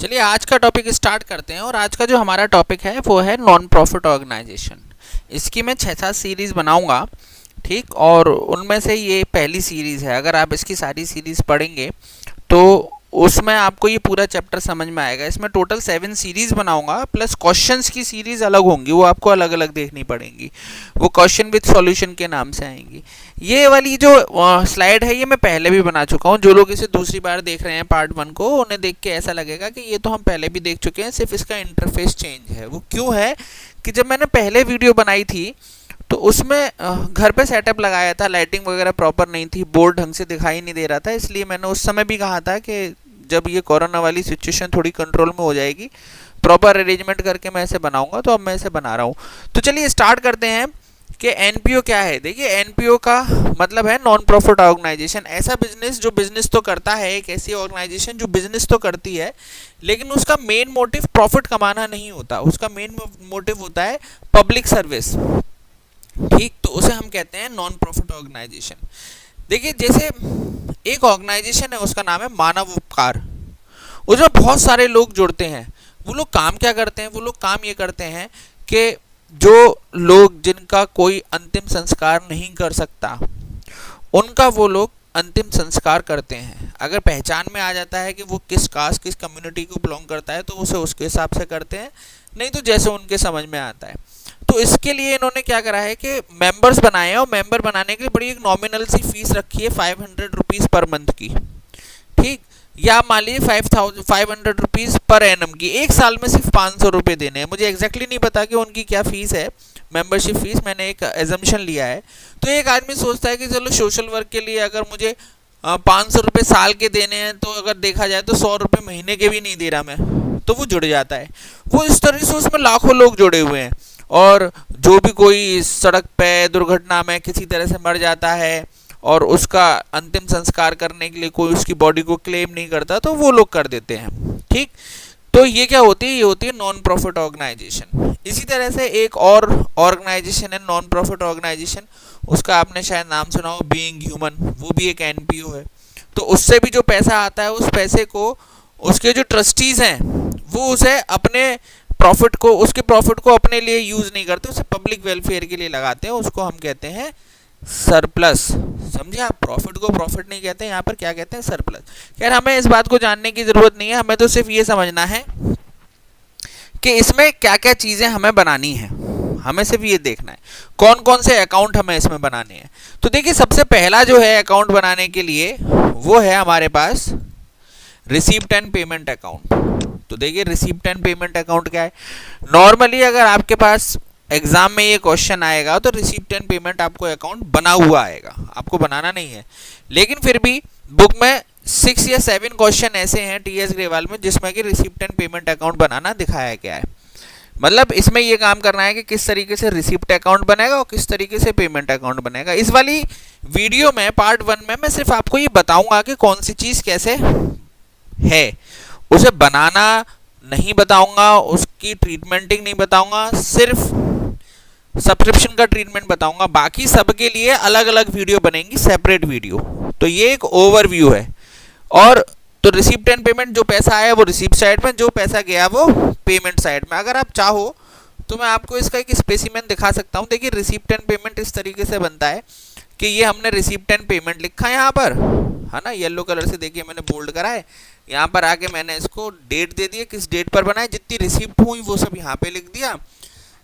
चलिए आज का टॉपिक स्टार्ट करते हैं। और आज का जो हमारा टॉपिक है वो है नॉन प्रॉफिट ऑर्गेनाइजेशन। इसकी मैं 6-7 सीरीज़ बनाऊंगा, ठीक। और उनमें से ये पहली सीरीज़ है। अगर आप इसकी सारी सीरीज़ पढ़ेंगे तो उसमें आपको ये पूरा चैप्टर समझ में आएगा। इसमें टोटल 7 सीरीज़ बनाऊंगा, प्लस क्वेश्चंस की सीरीज़ अलग होंगी, वो आपको अलग अलग देखनी पड़ेंगी। वो क्वेश्चन विद सॉल्यूशन के नाम से आएंगी। ये वाली जो स्लाइड है ये मैं पहले भी बना चुका हूँ। जो लोग इसे दूसरी बार देख रहे हैं पार्ट 1 को, उन्हें देख के ऐसा लगेगा कि ये तो हम पहले भी देख चुके हैं, सिर्फ इसका इंटरफेस चेंज है। वो क्यों है कि जब मैंने पहले वीडियो बनाई थी तो उसमें घर पे सेटअप लगाया था, लाइटिंग वगैरह प्रॉपर नहीं थी, बोर्ड ढंग से दिखाई नहीं दे रहा था। इसलिए मैंने उस समय भी कहा था कि जब ये कोरोना वाली सिचुएशन थोड़ी कंट्रोल में हो जाएगी, प्रॉपर अरेंजमेंट करके मैं इसे बनाऊंगा। तो अब मैं इसे बना रहा हूँ। तो चलिए स्टार्ट करते हैं कि एनपीओ क्या है। देखिए, एनपीओ का मतलब है नॉन प्रॉफिट ऑर्गेनाइजेशन। ऐसा बिजनेस जो बिजनेस तो करता है, एक ऐसी ऑर्गेनाइजेशन जो बिजनेस तो करती है लेकिन उसका मेन मोटिव प्रॉफिट कमाना नहीं होता। उसका मेन मोटिव होता है पब्लिक सर्विस, ठीक। तो उसे हम कहते हैं नॉन प्रॉफिट ऑर्गेनाइजेशन। देखिए, जैसे एक ऑर्गेनाइजेशन है, उसका नाम है मानव उपकार। उसमें बहुत सारे लोग जुड़ते हैं। वो लोग काम क्या करते हैं? वो लोग काम ये करते हैं कि जो लोग जिनका कोई अंतिम संस्कार नहीं कर सकता, उनका वो लोग अंतिम संस्कार करते हैं। अगर पहचान में आ जाता है कि वो किस कास्ट, किस कम्युनिटी को बिलोंग करता है, तो उसे उसके हिसाब से करते हैं, नहीं तो जैसे उनके समझ में आता है। तो इसके लिए इन्होंने क्या करा है कि मेंबर्स बनाए हैं, और मेंबर बनाने के लिए बड़ी एक नॉमिनल सी फीस रखी है 500 रुपीज़ पर मंथ की, ठीक। या मान लीजिए 500 रुपीज़ पर एनम की। एक साल में सिर्फ 500 रुपये देने हैं। मुझे एग्जैक्टली नहीं पता कि उनकी क्या फीस है, मेंबरशिप फीस, मैंने एक एजम्पशन लिया है। तो एक आदमी सोचता है कि चलो सोशल वर्क के लिए अगर मुझे 500 रुपये साल के देने हैं, तो अगर देखा जाए तो 100 रुपये महीने के भी नहीं दे रहा मैं, तो वो जुड़ जाता है। वो इस तरह से उसमें लाखों लोग जुड़े हुए हैं। और जो भी कोई सड़क पे दुर्घटना में किसी तरह से मर जाता है और उसका अंतिम संस्कार करने के लिए कोई उसकी बॉडी को क्लेम नहीं करता, तो वो लोग कर देते हैं, ठीक। तो ये क्या होती है? ये होती है नॉन प्रॉफिट ऑर्गेनाइजेशन। इसी तरह से एक और ऑर्गेनाइजेशन है नॉन प्रॉफिट ऑर्गेनाइजेशन, उसका आपने शायद नाम सुना हो, बीइंग ह्यूमन। वो भी एक एनपीओ है। तो उससे भी जो पैसा आता है, उस पैसे को उसके जो ट्रस्टीज हैं वो उसे अपने प्रॉफिट को, उसके प्रॉफिट को अपने लिए यूज नहीं करते, उसे पब्लिक वेलफेयर के लिए लगाते हैं। उसको हम कहते हैं सरप्लस। समझे आप? प्रॉफिट को प्रॉफिट नहीं कहते हैं, यहाँ पर क्या कहते हैं? सरप्लस। खैर, हमें इस बात को जानने की जरूरत नहीं है, हमें तो सिर्फ ये समझना है कि इसमें क्या क्या चीजें हमें बनानी है। हमें सिर्फ ये देखना है कौन कौन से अकाउंट हमें इसमें बनाने हैं। तो देखिए, सबसे पहला जो है अकाउंट बनाने के लिए वो है हमारे पास रिसीप्ट एंड पेमेंट अकाउंट। तो देखिए, रिसीप्ट एंड पेमेंट अकाउंट क्या है? नॉर्मली अगर आपके पास एग्जाम में ये क्वेश्चन आएगा तो रिसीप्ट एंड पेमेंट आपको अकाउंट बना हुआ आएगा, आपको बनाना नहीं है। लेकिन फिर भी बुक में 6 या 7 क्वेश्चन ऐसे हैं टीएस ग्रेवाल में जिसमें कि रिसीप्ट एंड पेमेंट अकाउंट बनाना दिखाया गया है। मतलब इसमें ये काम करना है कि किस तरीके से रिसीप्ट अकाउंट बनेगा और किस तरीके से पेमेंट अकाउंट बनेगा। इस वाली वीडियो में पार्ट 1 में मैं सिर्फ आपको ये बताऊंगा कि कौन सी चीज़ कैसे है, उसे बनाना नहीं बताऊंगा, उसकी ट्रीटमेंटिंग नहीं बताऊंगा, सिर्फ सब्सक्रिप्शन का ट्रीटमेंट बताऊंगा। बाकी सब के लिए अलग अलग वीडियो बनेंगी, सेपरेट वीडियो। तो ये एक ओवरव्यू है। और तो रिसीप्ट एंड पेमेंट, जो पैसा आया वो रिसीप्ट साइड में, जो पैसा गया वो पेमेंट साइड में। अगर आप चाहो तो मैं आपको इसका एक स्पेसिमेन दिखा सकता हूँ। देखिए, रिसीप्ट एंड पेमेंट इस तरीके से बनता है कि ये हमने रिसीप्ट एंड पेमेंट लिखा है यहाँ पर, है ना, येलो कलर से। देखिए, मैंने बोल्ड करा है। यहाँ पर आके मैंने इसको डेट दे दी, किस डेट पर बना है, जितनी रिसीप्ट हुई वो सब यहाँ पे लिख दिया,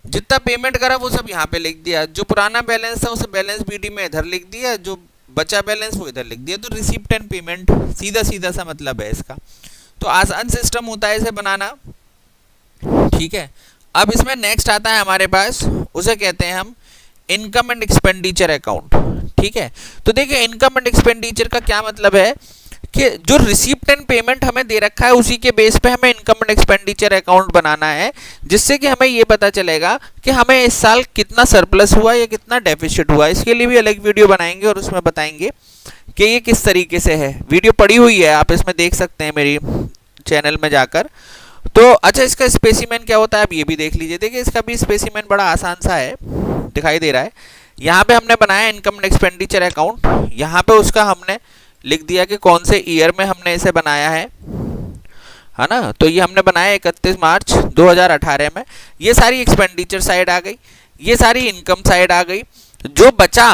जितना पेमेंट करा वो सब यहाँ पे लिख दिया, जो पुराना बैलेंस था उसे बैलेंस बीडी में इधर लिख दिया, जो बचा बैलेंस वो इधर लिख दिया। तो रिसीप्ट एंड पेमेंट सीधा सीधा सा मतलब है इसका। तो आसान सिस्टम होता है इसे बनाना, ठीक है। अब इसमें नेक्स्ट आता है हमारे पास, उसे कहते हैं हम इनकम एंड एक्सपेंडिचर अकाउंट, ठीक है। तो देखिए, इनकम एंड एक्सपेंडिचर का क्या मतलब है कि जो रिसीप्ट एंड पेमेंट हमें दे रखा है उसी के बेस पे हमें इनकम एंड एक्सपेंडिचर अकाउंट बनाना है, जिससे कि हमें ये पता चलेगा कि हमें इस साल कितना सरप्लस हुआ या कितना डेफिसिट हुआ। इसके लिए भी अलग वीडियो बनाएंगे और उसमें बताएंगे कि ये किस तरीके से है। वीडियो पड़ी हुई है, आप इसमें देख सकते हैं मेरी चैनल में जाकर। तो अच्छा, इसका स्पेसिमेन क्या होता है आप ये भी देख लीजिए। देखिए, इसका भी स्पेसिमेन बड़ा आसान सा है, दिखाई दे रहा है। यहाँ पे हमने बनाया इनकम एंड एक्सपेंडिचर अकाउंट। यहाँ पे उसका हमने लिख दिया कि कौन से ईयर में हमने इसे बनाया है, है ना। तो ये हमने बनाया 31 मार्च 2018 में। ये सारी एक्सपेंडिचर साइड आ गई, ये सारी इनकम साइड आ गई। जो बचा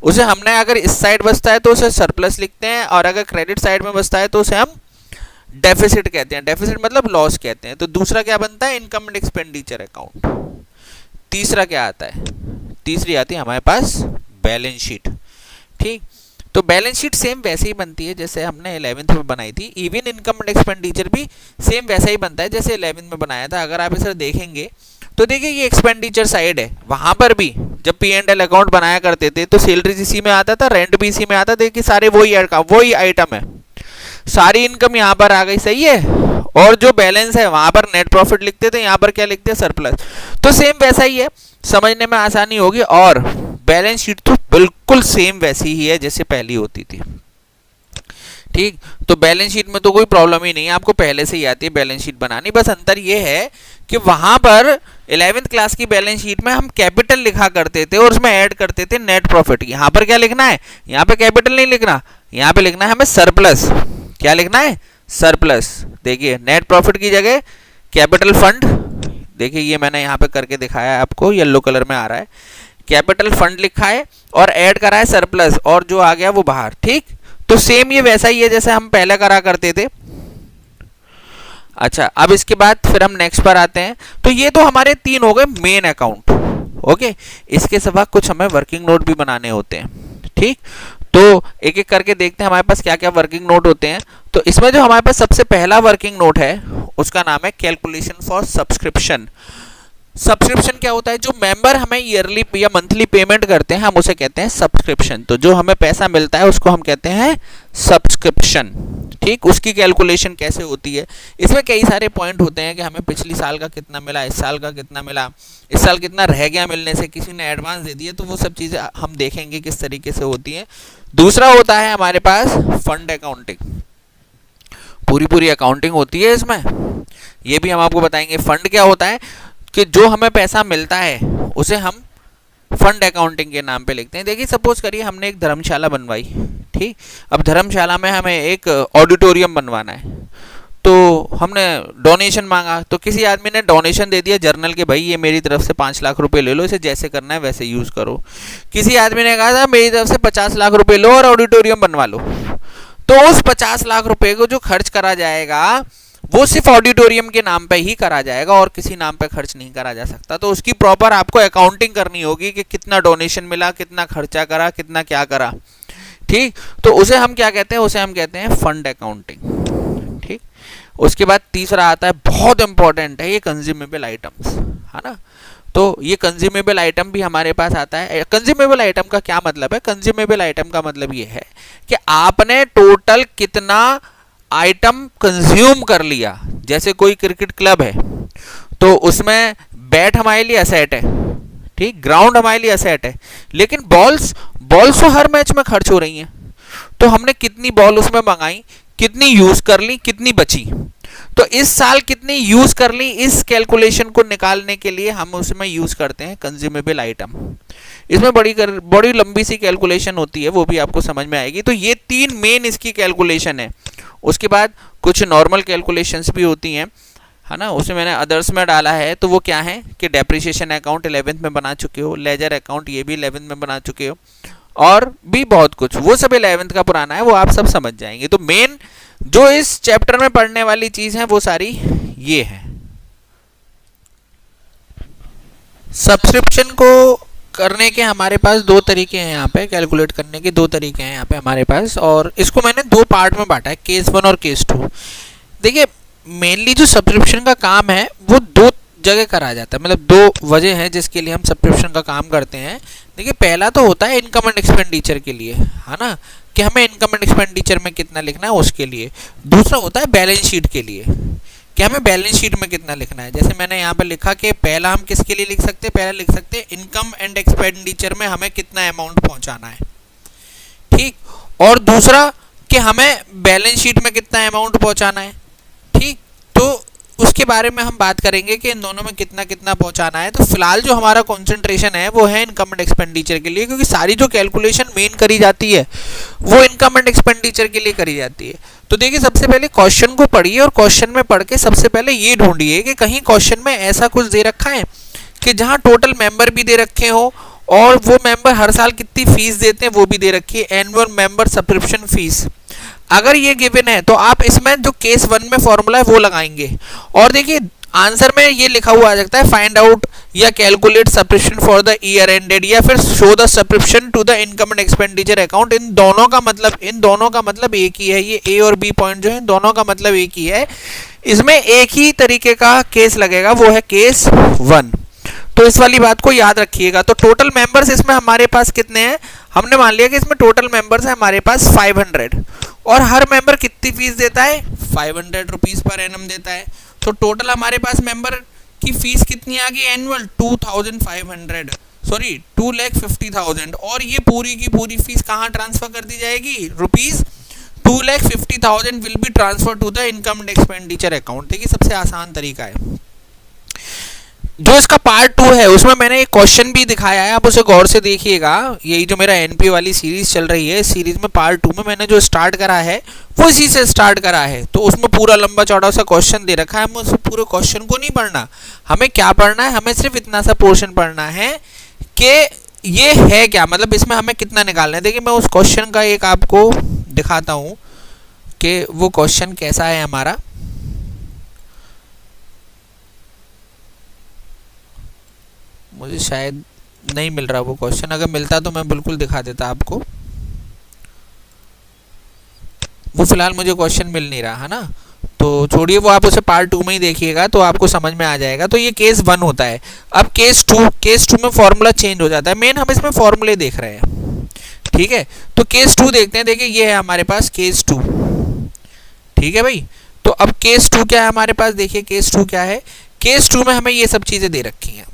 उसे हमने, अगर इस साइड बचता है तो उसे सरप्लस लिखते हैं, और अगर क्रेडिट साइड में बचता है तो उसे हम डेफिसिट कहते हैं। डेफिसिट मतलब लॉस कहते हैं। तो दूसरा क्या बनता है, इनकम एंड एक्सपेंडिचर अकाउंट। तीसरा क्या आता है, तीसरी आती है हमारे पास बैलेंस शीट। ठीक, तो बैलेंस शीट सेम वैसे ही बनती है जैसे हमने 11th में बनाई थी। इवन इनकम एंड एक्सपेंडिचर भी सेम वैसा ही बनता है जैसे 11th में बनाया था। अगर आप इसे देखेंगे तो देखिए ये एक्सपेंडिचर साइड है, वहां पर भी जब P&L अकाउंट बनाया करते थे तो सैलरीज इसी में आता था, रेंट भी इसी में आता था। देखिए सारे वही आइटम है, सारी इनकम यहाँ पर आ गई, सही है। और जो बैलेंस है वहां पर नेट प्रॉफिट लिखते थे, यहाँ पर क्या लिखते हैं, सरप्लस। तो सेम वैसा ही है, समझने में आसानी होगी। और बैलेंस शीट तो बिल्कुल सेम वैसी ही है जैसे पहली होती थी। ठीक, तो बैलेंस शीट में तो कोई प्रॉब्लम ही नहीं है, आपको पहले से ही आती है बैलेंस शीट बनानी। बस अंतर ये है कि वहां पर 11th क्लास की बैलेंस शीट में हम कैपिटल लिखा करते थे और उसमें ऐड करते थे नेट प्रॉफिट। यहाँ पर क्या लिखना है, यहाँ पे कैपिटल नहीं लिखना, यहाँ पे लिखना है हमें सरप्लस। क्या लिखना है, सरप्लस। देखिए नेट प्रॉफिट की जगह कैपिटल फंड, देखिए ये मैंने यहाँ पे करके दिखाया है आपको, येलो कलर में आ रहा है। कैपिटल फंड लिखा है और ऐड करा है सरप्लस, और जो आ गया वो बाहर। ठीक, तो सेम ये वैसा ही है जैसे हम पहले करा करते थे। अच्छा, अब इसके बाद फिर हम नेक्स्ट पर आते हैं। तो ये तो हमारे 3 हो गए मेन अकाउंट। ओके, इसके सिवा कुछ हमें वर्किंग नोट भी बनाने होते हैं। ठीक, तो एक एक करके देखते हैं हमारे पास क्या क्या वर्किंग नोट होते हैं। तो इसमें जो हमारे पास सबसे पहला वर्किंग नोट है उसका नाम है कैलकुलेशन फॉर सब्सक्रिप्शन। सब्सक्रिप्शन क्या होता है, जो मेंबर हमें ईयरली या मंथली पेमेंट करते हैं हम उसे कहते हैं सब्सक्रिप्शन। तो जो हमें पैसा मिलता है उसको हम कहते हैं सब्सक्रिप्शन। ठीक, उसकी कैलकुलेशन कैसे होती है, इसमें कई सारे पॉइंट होते हैं कि हमें पिछली साल का कितना मिला, इस साल का कितना मिला, इस साल कितना रह गया मिलने से, किसी ने एडवांस दे दिया, तो वो सब चीज़ें हम देखेंगे किस तरीके से होती हैं। दूसरा होता है हमारे पास फंड अकाउंटिंग। पूरी अकाउंटिंग होती है इसमें, ये भी हम आपको बताएंगे। फंड क्या होता है कि जो हमें पैसा मिलता है उसे हम फंड अकाउंटिंग के नाम पे लिखते हैं। देखिए सपोज करिए हमने एक धर्मशाला बनवाई। ठीक, अब धर्मशाला में हमें एक ऑडिटोरियम बनवाना है, तो हमने डोनेशन मांगा, तो किसी आदमी ने डोनेशन दे दिया जर्नल के, भाई ये मेरी तरफ से 5 लाख रुपए ले लो, इसे जैसे करना है वैसे यूज करो। किसी आदमी ने कहा था मेरी तरफ से 50 लाख रुपए लो और ऑडिटोरियम बनवा लो। तो उस 50 लाख रुपए को जो खर्च करा जाएगा वो सिर्फ ऑडिटोरियम के नाम पे ही करा जाएगा और किसी नाम पे खर्च नहीं करा जा सकता। तो उसकी प्रॉपर आपको अकाउंटिंग करनी होगी कि कितना डोनेशन मिला, कितना खर्चा करा, कितना क्या करा। ठीक, तो उसे हम क्या कहते हैं, उसे हम कहते हैं फंड अकाउंटिंग। ठीक, उसके बाद तीसरा आता है, बहुत इंपॉर्टेंट है ये, कंज्यूमेबल आइटम्स, है ना। तो ये कंज्यूमेबल आइटम भी हमारे पास आता है। कंज्यूमेबल आइटम का क्या मतलब है, कंज्यूमेबल आइटम का मतलब ये है कि आपने टोटल कितना आइटम कंज्यूम कर लिया। जैसे कोई क्रिकेट क्लब है तो उसमें बैट हमारे लिए असेट है, ठीक, ग्राउंड हमारे लिए असेट है, लेकिन बॉल्स तो हर मैच में खर्च हो रही हैं। तो हमने कितनी बॉल उसमें मंगाई, कितनी यूज कर ली, कितनी बची, तो इस साल कितनी यूज कर ली, इस कैलकुलेशन को निकालने के लिए हम उसमें यूज करते हैं कंज्यूमेबल आइटम। इसमें बड़ी लंबी सी कैलकुलेशन होती है, वो भी आपको समझ में आएगी। तो ये 3 मेन इसकी कैलकुलेशन है। उसके बाद कुछ नॉर्मल कैलकुलेशंस भी होती हैं, है ना, उसे मैंने अदर्स में डाला है। तो वो क्या है कि डेप्रिसिएशन अकाउंट 11th में बना चुके हो, लेजर अकाउंट ये भी 11th में बना चुके हो, और भी बहुत कुछ, वो सब 11th का पुराना है, वो आप सब समझ जाएंगे। तो मेन जो इस चैप्टर में पढ़ने वाली चीज है वो सारी ये है। सब्सक्रिप्शन को करने के हमारे पास 2 तरीके हैं, यहाँ पे कैलकुलेट करने के 2 तरीके हैं यहाँ पे हमारे पास, और इसको मैंने 2 पार्ट में बांटा है, केस 1 और केस 2। देखिए मेनली जो सब्सक्रिप्शन का काम है वो 2 जगह करा जाता है, मतलब 2 वजह हैं जिसके लिए हम सब्सक्रिप्शन का काम करते हैं। देखिए पहला तो होता है इनकम एंड एक्सपेंडिचर के लिए, है ना, कि हमें इनकम एंड एक्सपेंडिचर में कितना लिखना है उसके लिए। दूसरा होता है बैलेंस शीट के लिए, कि हमें बैलेंस शीट में कितना लिखना है। जैसे मैंने यहाँ पर लिखा कि पहला हम किसके लिए लिख सकते हैं, पहला लिख सकते हैं इनकम एंड एक्सपेंडिचर में हमें कितना अमाउंट पहुंचाना है, ठीक, और दूसरा कि हमें बैलेंस शीट में कितना अमाउंट पहुंचाना है, ठीक। तो उसके बारे में हम बात करेंगे कि इन दोनों में कितना कितना पहुंचाना है। तो फिलहाल जो हमारा कंसंट्रेशन है वो है इनकम एंड एक्सपेंडिचर के लिए, क्योंकि सारी जो कैलकुलेशन मेन करी जाती है वो इनकम एंड एक्सपेंडिचर के लिए करी जाती है। तो देखिए सबसे पहले क्वेश्चन को पढ़िए और क्वेश्चन में पढ़ के सबसे पहले ये ढूंढिए कि कहीं क्वेश्चन में ऐसा कुछ दे रखा है कि जहाँ टोटल मेंबर भी दे रखे हो और वो मेंबर हर साल कितनी फीस देते हैं वो भी दे रखी है, एनुअल मेंबर सब्सक्रिप्शन फीस। अगर ये गिवन है तो आप इसमें जो केस 1 में फॉर्मूला है वो लगाएंगे और देखिए आंसर में ये लिखा हुआ आ सकता है फाइंड आउट या calculate subscription for the year ended या फिर show the subscription to the income and expenditure account. इन दोनों का मतलब एक ही है। ये ए और बी पॉइंट जो है दोनों का मतलब एक ही है। इसमें एक ही तरीके का केस लगेगा, वो है केस 1। तो इस वाली बात को याद रखिएगा। तो टोटल मेंबर्स इसमें हमारे पास कितने हैं, हमने मान लिया कि इसमें टोटल मेंबर्स है हमारे पास 500 और हर मेंबर कितनी फीस देता है, 500 रुपीज पर एनम देता है। तो टोटल हमारे पास मेंबर की फीस कितनी आ गई एनुअल 2,50,000 और ये पूरी की पूरी फीस कहाँ ट्रांसफर कर दी जाएगी, rupees 2,50,000 will be transfer to the income and expenditure account. देखिए सबसे आसान तरीका है। जो इसका पार्ट 2 है उसमें मैंने एक क्वेश्चन भी दिखाया है, आप उसे गौर से देखिएगा। यही जो मेरा एनपी वाली सीरीज चल रही है, सीरीज में पार्ट 2 में मैंने जो स्टार्ट करा है वो इसी से स्टार्ट करा है। तो उसमें पूरा लंबा चौड़ा सा क्वेश्चन दे रखा है, हमें उस पूरे क्वेश्चन को नहीं पढ़ना। हमें क्या पढ़ना है, हमें सिर्फ इतना सा पोर्शन पढ़ना है कि ये है क्या, मतलब इसमें हमें कितना निकालना है। देखिए मैं उस क्वेश्चन का एक आपको दिखाता हूँ कि वो क्वेश्चन कैसा है हमारा। मुझे शायद नहीं मिल रहा वो क्वेश्चन, अगर मिलता तो मैं बिल्कुल दिखा देता आपको। वो फिलहाल मुझे क्वेश्चन मिल नहीं रहा है ना, तो छोड़िए वो, आप उसे पार्ट 2 में ही देखिएगा तो आपको समझ में आ जाएगा। तो ये केस 1 होता है। अब केस 2 में फॉर्मूला चेंज हो जाता है। मेन हम इसमें फॉर्मूले देख रहे हैं, ठीक है। तो केस 2 देखते हैं। देखिए ये है हमारे पास केस 2, ठीक है भाई। तो अब केस 2 क्या है हमारे पास, देखिए केस 2 क्या है। केस 2 में हमें ये सब चीजें दे रखी हैं।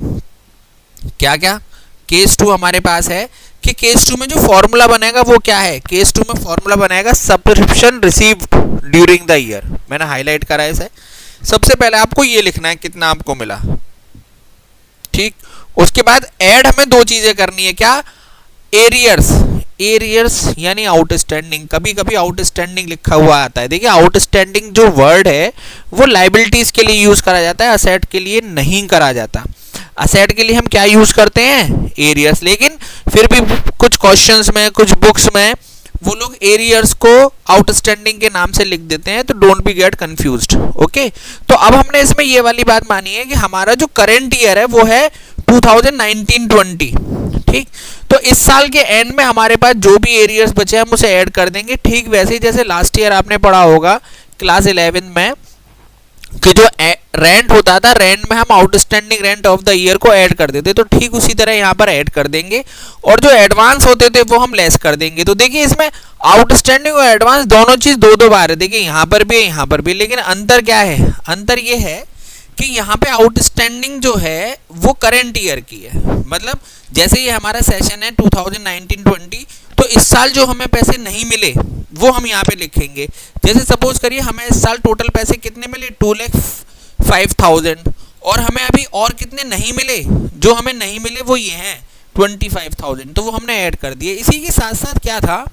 क्या क्या, केस 2 हमारे पास है कि केस 2 में जो फॉर्मूला बनेगा वो क्या है, केस 2 में फॉर्मूला बनेगा subscription received during the year. मैंने हाईलाइट करा है इसे। सबसे पहले आपको ये लिखना है कितना आपको मिला, ठीक। उसके बाद ऐड हमें 2 चीजें करनी है, क्या, एरियर्स यानी आउटस्टैंडिंग। कभी कभी आउटस्टैंडिंग लिखा हुआ आता है। देखिए आउटस्टैंडिंग जो वर्ड है वो लायबिलिटीज के लिए यूज करा जाता है, असेट के लिए नहीं करा जाता। असेट के लिए हम क्या यूज करते हैं, एरियर्स। लेकिन फिर भी कुछ क्वेश्चंस में, कुछ बुक्स में वो लोग एरियर्स को आउटस्टैंडिंग के नाम से लिख देते हैं, तो don't be gate confused, okay. तो अब हमने इसमें ये वाली बात मानी है कि हमारा जो करंट ईयर है वो है 2019-20, ठीक। तो इस साल के एंड में हमारे पास जो भी एरियर्स बचे हम उसे ऐड कर देंगे, ठीक वैसे ही जैसे लास्ट ईयर आपने पढ़ा होगा क्लास 11 में कि जो रेंट होता था, रेंट में हम outstanding rent of the year को ऐड कर देते, तो ठीक उसी तरह यहाँ पर ऐड कर देंगे और जो एडवांस होते थे वो हम लेस कर देंगे। तो देखिए इसमें आउटस्टैंडिंग और एडवांस दोनों चीज 2-2 बार है। देखिए यहाँ पर भी है, यहाँ पर भी। लेकिन अंतर क्या है, अंतर ये है कि यहाँ पे आउटस्टैंडिंग जो है वो करंट ईयर की है। मतलब जैसे ये हमारा सेशन है 2019-20, तो इस साल जो हमें पैसे नहीं मिले वो हम यहाँ पे लिखेंगे। जैसे सपोज करिए हमें इस साल टोटल पैसे कितने मिले, 2,05,000 और हमें अभी और कितने नहीं मिले, जो हमें नहीं मिले वो ये हैं 25,000, तो वो हमने ऐड कर दिए। इसी के साथ साथ क्या था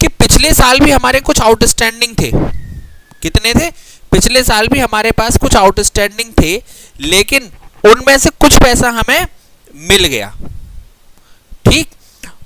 कि पिछले साल भी हमारे कुछ आउटस्टैंडिंग थे। कितने थे, पिछले साल भी हमारे पास कुछ आउटस्टैंडिंग थे, लेकिन उनमें से कुछ पैसा हमें मिल गया, ठीक।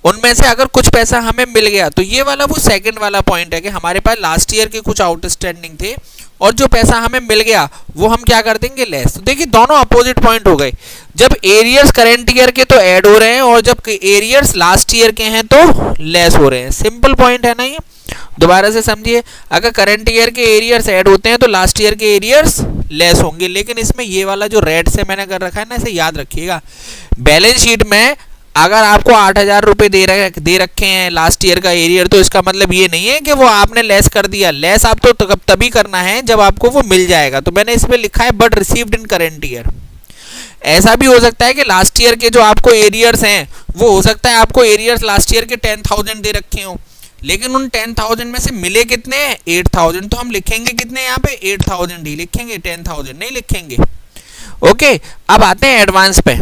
उनमें से अगर कुछ पैसा हमें मिल गया तो ये वाला वो सेकंड वाला पॉइंट है कि हमारे पास लास्ट ईयर के कुछ आउटस्टैंडिंग थे और जो पैसा हमें मिल गया वो हम क्या कर देंगे, लेस। तो देखिए दोनों अपोजिट पॉइंट हो गए। जब एरियर्स करंट ईयर के तो ऐड हो रहे हैं और जब एरियर्स लास्ट ईयर के हैं तो लेस हो रहे हैं। सिंपल पॉइंट है ना ये, दोबारा से समझिए। अगर करंट ईयर के एरियर्स ऐड होते हैं तो लास्ट ईयर के एरियर्स लेस होंगे। लेकिन इसमें ये वाला जो रेड से मैंने कर रखा है ना, इसे याद रखिएगा। बैलेंस शीट में अगर आपको 8,000 रुपये दे रखे हैं लास्ट ईयर का एरियर, तो इसका मतलब ये नहीं है कि वो आपने लेस कर दिया। लेस आप तो तभी करना है जब आपको वो मिल जाएगा। तो मैंने इसमें लिखा है but received in current year. ऐसा भी हो सकता है कि लास्ट ईयर के जो आपको एरियर्स हैं वो हो सकता है आपको एरियर्स लास्ट ईयर के 10,000 दे रखे हों, लेकिन उन 10,000 में से मिले कितने हैं 8,000, तो हम लिखेंगे कितने यहाँ पे 8,000 ही लिखेंगे, 10,000 नहीं लिखेंगे। ओके, अब आते हैं एडवांस पे।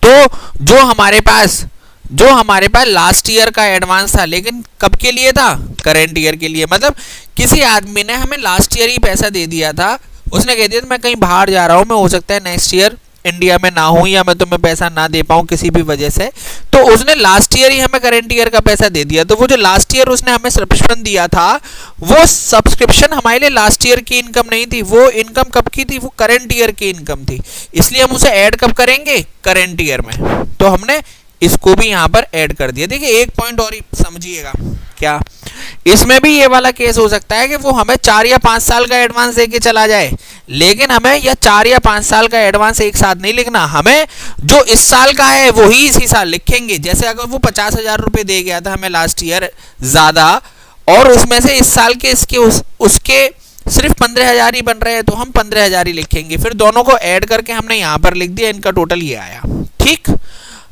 तो जो हमारे पास लास्ट ईयर का एडवांस था, लेकिन कब के लिए था, करेंट ईयर के लिए। मतलब किसी आदमी ने हमें लास्ट ईयर ही पैसा दे दिया था, उसने कह दिया मैं कहीं बाहर जा रहा हूँ, मैं हो सकता है नेक्स्ट ईयर इंडिया में ना हूँ या मैं तुम्हें पैसा ना दे पाऊँ किसी भी वजह से, तो उसने लास्ट ईयर ही हमें करेंट ईयर का पैसा दे दिया। तो वो जो लास्ट ईयर उसने हमें सब्सक्रिप्शन दिया था, वो सब्सक्रिप्शन हमारे लिए लास्ट ईयर की इनकम नहीं थी, वो इनकम कब की थी, वो करेंट ईयर की इनकम थी। इसलिए हम उसे ऐड कब करेंगे, करेंट ईयर में। तो हमने इसको भी यहाँ पर ऐड कर दिया। देखिए एक पॉइंट और समझिएगा, क्या इसमें भी ये वाला केस हो सकता है कि वो हमें 4 या 5 साल का एडवांस देके चला जाए, लेकिन हमें या 4 या 5 साल का एडवांस एक साथ नहीं लिखना, हमें जो इस साल का है वही इसी साल लिखेंगे। जैसे अगर वो 50,000 रुपये दे गया था हमें लास्ट ईयर ज़्यादा, और उसमें से इस साल के उसके सिर्फ 15,000 ही बन रहे हैं, तो हम 15,000 ही लिखेंगे। फिर दोनों को ऐड करके हमने यहाँ पर लिख दिया, इनका टोटल ये आया। ठीक,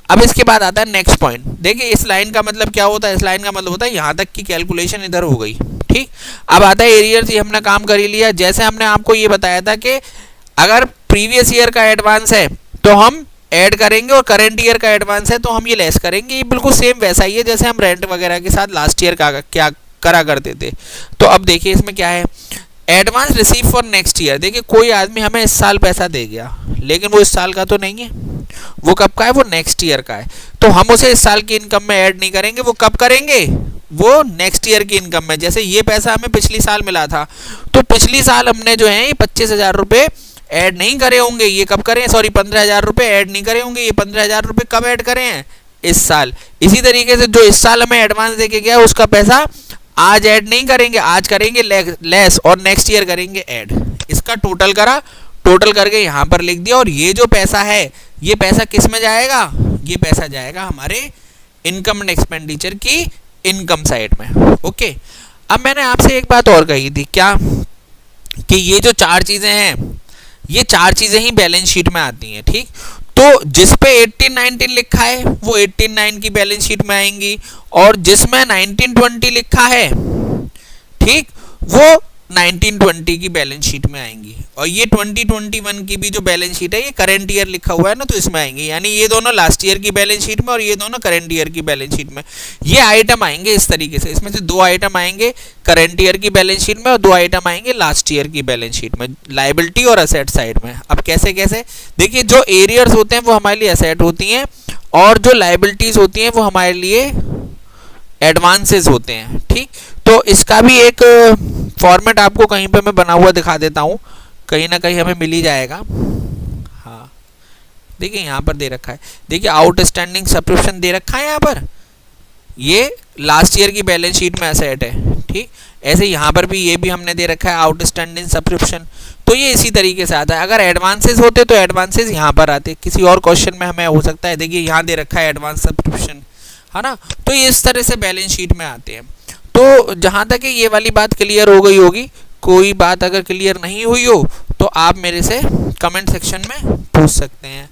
अब इसके बाद आता है नेक्स्ट पॉइंट। देखिए इस लाइन का मतलब क्या होता है, इस लाइन का मतलब होता है यहाँ तक की कैलकुलेशन इधर हो गई। ठीक, अब आता है एरियर्स, ये हमने काम कर ही लिया। जैसे हमने आपको ये बताया था कि अगर प्रीवियस ईयर का एडवांस है तो हम ऐड करेंगे, और करंट ईयर का एडवांस है तो हम ये लेस करेंगे। ये बिल्कुल सेम वैसा ही है जैसे हम रेंट वगैरह के साथ लास्ट ईयर का क्या करा करते थे। तो अब देखिए इसमें क्या है, advance receive for next year. देखिए कोई आदमी हमें इस साल पैसा दे गया, लेकिन वो इस साल का तो नहीं है, वो कब का है, वो नेक्स्ट ईयर का है। तो हम उसे इस साल की इनकम में ऐड नहीं करेंगे, वो कब करेंगे, वो नेक्स्ट ईयर की इनकम में। जैसे ये पैसा हमें पिछली साल मिला था, तो पिछली साल हमने जो है ये 25,000 रुपये ऐड नहीं करे होंगे, ये कब करें, सॉरी 15,000 रुपये ऐड नहीं करे होंगे, ये 15,000 रुपये कब ऐड करें हैं, इस साल। इसी तरीके से जो इस साल हमें एडवांस देके गया उसका पैसा आज ऐड नहीं करेंगे, आज करेंगे लेस, और नेक्स्ट ईयर करेंगे ऐड। इसका टोटल करा, टोटल करके यहाँ पर लिख दिया। और ये जो पैसा है, ये पैसा किस में जाएगा, ये पैसा जाएगा हमारे इनकम एंड एक्सपेंडिचर की इनकम साइड में। ओके, अब मैंने आपसे एक बात और कही थी, क्या कि ये जो 4 चीज़ें हैं, ये 4 चीज़ें ही बैलेंस शीट में आती हैं। ठीक, तो जिस पे 18-19 लिखा है वो 18-9 की बैलेंस शीट में आएंगी, और जिसमें 19-20 लिखा है, ठीक, वो 19-20 की बैलेंस शीट में आएंगी। और ये 20-21 की भी जो बैलेंस शीट है, ये करंट ईयर लिखा हुआ है ना, तो इसमें आएंगी। यानी ये दोनों लास्ट ईयर की बैलेंस शीट में और ये दोनों करंट ईयर की बैलेंस शीट में। ये आइटम आएंगे इस तरीके से, इसमें से 2 आइटम आएंगे करंट ईयर की बैलेंस शीट में और 2 आइटम आएंगे लास्ट ईयर की बैलेंस शीट में, लायबिलिटी और असेट साइड में। अब कैसे कैसे, देखिए जो एरियर्स होते हैं वो हमारे लिए असेट होती हैं, और जो लायबिलिटीज होती हैं वो हमारे लिए एडवांसेस होते हैं। ठीक, तो इसका भी एक फॉर्मेट आपको कहीं पे मैं बना हुआ दिखा देता हूँ, कहीं ना कहीं हमें मिल ही जाएगा। हाँ देखिए यहाँ पर दे रखा है, देखिए आउटस्टैंडिंग सब्सक्रिप्शन दे रखा है यहाँ पर, ये लास्ट ईयर की बैलेंस शीट में असेट है। ठीक, ऐसे यहाँ पर भी ये भी हमने दे रखा है आउटस्टैंडिंग सब्सक्रिप्शन, तो ये इसी तरीके से आता है। अगर एडवांसेस होते तो एडवांसेस यहाँ पर आते, किसी और क्वेश्चन में हमें हो सकता है, देखिए यहाँ दे रखा है एडवांस सब्सक्रिप्शन, है ना, तो ये इस तरह से बैलेंस शीट में आते हैं। तो जहाँ तक ये वाली बात क्लियर हो गई होगी, कोई बात अगर क्लियर नहीं हुई हो तो आप मेरे से कमेंट सेक्शन में पूछ सकते हैं।